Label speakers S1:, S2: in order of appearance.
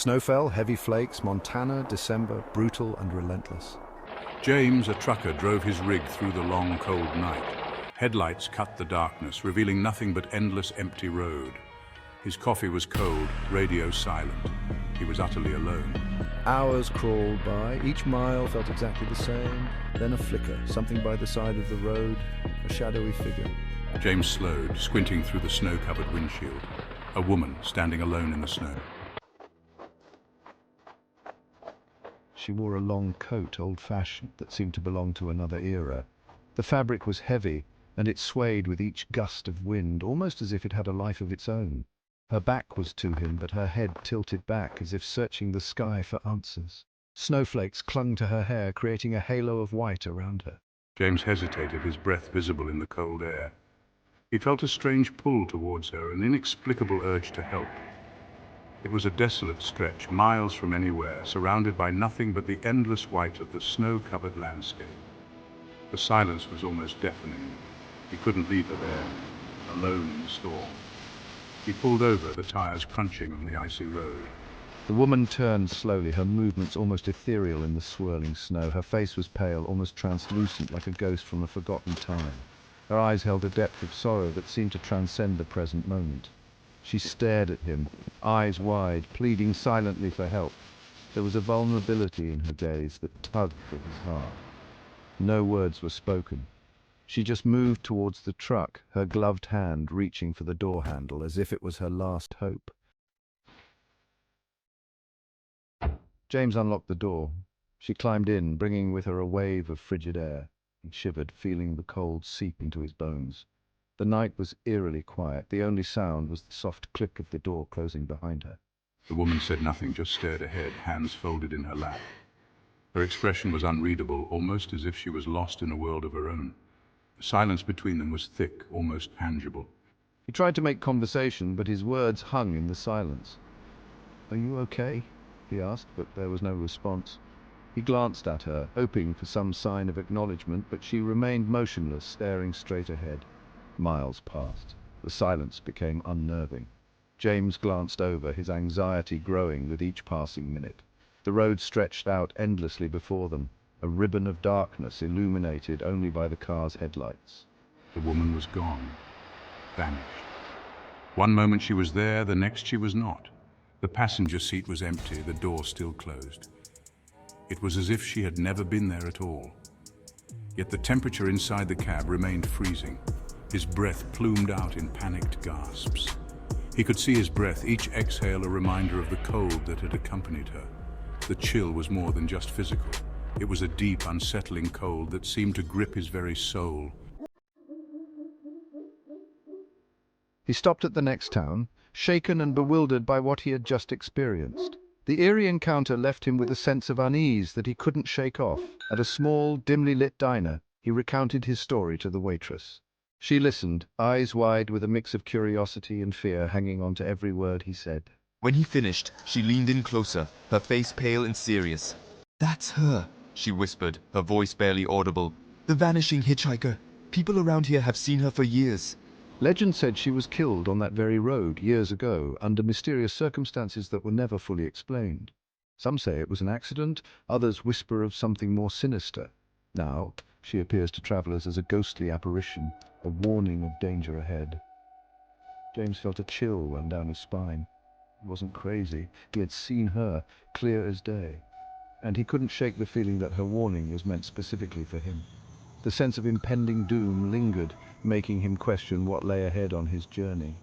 S1: Snow fell, heavy flakes, Montana, December, brutal and relentless.
S2: James, a trucker, drove his rig through the long, cold night. Headlights cut the darkness, revealing nothing but endless empty road. His coffee was cold, radio silent. He was utterly alone.
S1: Hours crawled by, each mile felt exactly the same. Then a flicker, something by the side of the road, a shadowy figure.
S2: James slowed, squinting through the snow-covered windshield. A woman standing alone in the snow.
S1: She wore a long coat, old-fashioned, that seemed to belong to another era. The fabric was heavy, and it swayed with each gust of wind, almost as if it had a life of its own. Her back was to him, but her head tilted back, as if searching the sky for answers. Snowflakes clung to her hair, creating a halo of white around her.
S2: James hesitated, his breath visible in the cold air. He felt a strange pull towards her, an inexplicable urge to help. It was a desolate stretch, miles from anywhere, surrounded by nothing but the endless white of the snow-covered landscape. The silence was almost deafening. He couldn't leave her there, alone in the storm. He pulled over, the tires crunching on the icy road.
S1: The woman turned slowly, her movements almost ethereal in the swirling snow. Her face was pale, almost translucent, like a ghost from a forgotten time. Her eyes held a depth of sorrow that seemed to transcend the present moment. She stared at him, eyes wide, pleading silently for help. There was a vulnerability in her gaze that tugged at his heart. No words were spoken. She just moved towards the truck, her gloved hand reaching for the door handle as if it was her last hope. James unlocked the door. She climbed in, bringing with her a wave of frigid air. He shivered, feeling the cold seep into his bones. The night was eerily quiet. The only sound was the soft click of the door closing behind her.
S2: The woman said nothing, just stared ahead, hands folded in her lap. Her expression was unreadable, almost as if she was lost in a world of her own. The silence between them was thick, almost tangible.
S1: He tried to make conversation, but his words hung in the silence. "Are you okay?" he asked, but there was no response. He glanced at her, hoping for some sign of acknowledgement, but she remained motionless, staring straight ahead. Miles passed. The silence became unnerving. James glanced over, his anxiety growing with each passing minute. The road stretched out endlessly before them, a ribbon of darkness illuminated only by the car's headlights.
S2: The woman was gone, vanished. One moment she was there, the next she was not. The passenger seat was empty, the door still closed. It was as if she had never been there at all. Yet the temperature inside the cab remained freezing. His breath plumed out in panicked gasps. He could see his breath, each exhale a reminder of the cold that had accompanied her. The chill was more than just physical. It was a deep, unsettling cold that seemed to grip his very soul.
S1: He stopped at the next town, shaken and bewildered by what he had just experienced. The eerie encounter left him with a sense of unease that he couldn't shake off. At a small, dimly lit diner, he recounted his story to the waitress. She listened, eyes wide with a mix of curiosity and fear hanging on to every word he said.
S3: When he finished, she leaned in closer, her face pale and serious. "That's her," she whispered, her voice barely audible. "The vanishing hitchhiker. People around here have seen her for years."
S1: Legend said she was killed on that very road years ago, under mysterious circumstances that were never fully explained. Some say it was an accident, others whisper of something more sinister. Now, she appears to travelers as a ghostly apparition, a warning of danger ahead. James felt a chill run down his spine. He wasn't crazy. He had seen her, clear as day. And he couldn't shake the feeling that her warning was meant specifically for him. The sense of impending doom lingered, making him question what lay ahead on his journey.